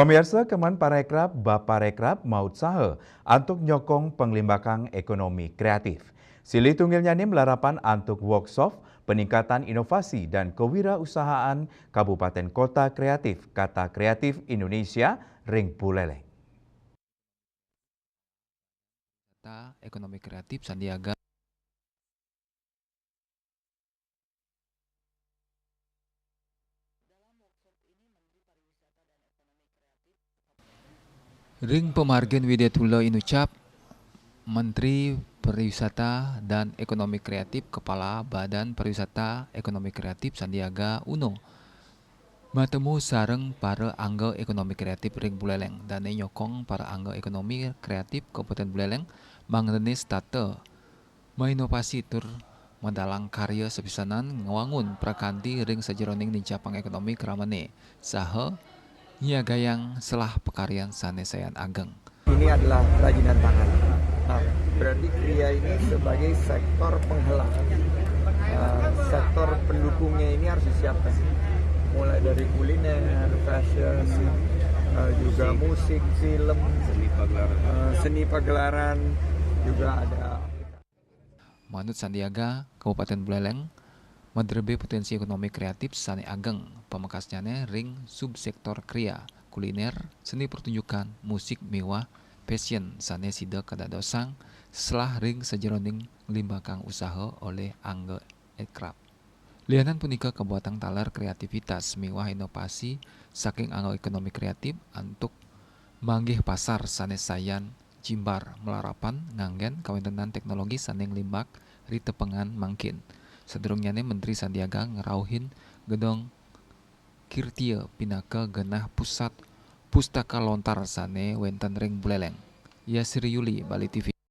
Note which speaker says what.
Speaker 1: Pemirsa Kemenparekraf Baparekraf maut sahe antuk nyokong penglimbakang ekonomi kreatif. Silih tunggilnya ini melarapan antuk workshop peningkatan inovasi dan kewirausahaan Kabupaten Kota Kreatif Kata Kreatif Indonesia Ring Buleleng.
Speaker 2: Ekonomi Kreatif Sandiaga Ring Pemargin Widyatula Inucap Menteri Pariwisata dan Ekonomi Kreatif Kepala Badan Pariwisata Ekonomi Kreatif Sandiaga Uno bertemu sareng para angga ekonomi kreatif Ring Buleleng dan nyokong para angga ekonomi kreatif Kabupaten Buleleng mangrene starte menginovasi tur mendalang karya sepisanan ngewangun prakanti ring sajeroning nincapang ekonomi keramane saha nyagayang selah pekaryan sanesayan ageng.
Speaker 3: Ini adalah kerajinan tangan. Nah, berarti Kria ini sebagai sektor penggerak. Sektor pendukungnya ini harus disiapkan. Mulai dari kuliner, fashion, juga musik, film, seni pagelaran, juga ada.
Speaker 2: Menurut Sandiaga, Kabupaten Buleleng menderbe potensi ekonomi kreatif sane ageng, pemekasnya ring subsektor kria, kuliner, seni pertunjukan, musik mewah, fashion sane sida kadadosang, setelah ring sejeroning limbakang usaha oleh angga ekrab. Lianan punika kebuatan talar kreativitas mewah inovasi saking angga ekonomi kreatif untuk manggih pasar sane sayan jimbar melarapan nganggen kawintenan teknologi saneng limbak ritepengan mangkin. Sedurungnya Menteri Sandiaga ngerauhin gedong Kirtia pinaka genah pusat pustaka lontar sane wenten Ring Buleleng. Ya Sri Yuli Bali TV.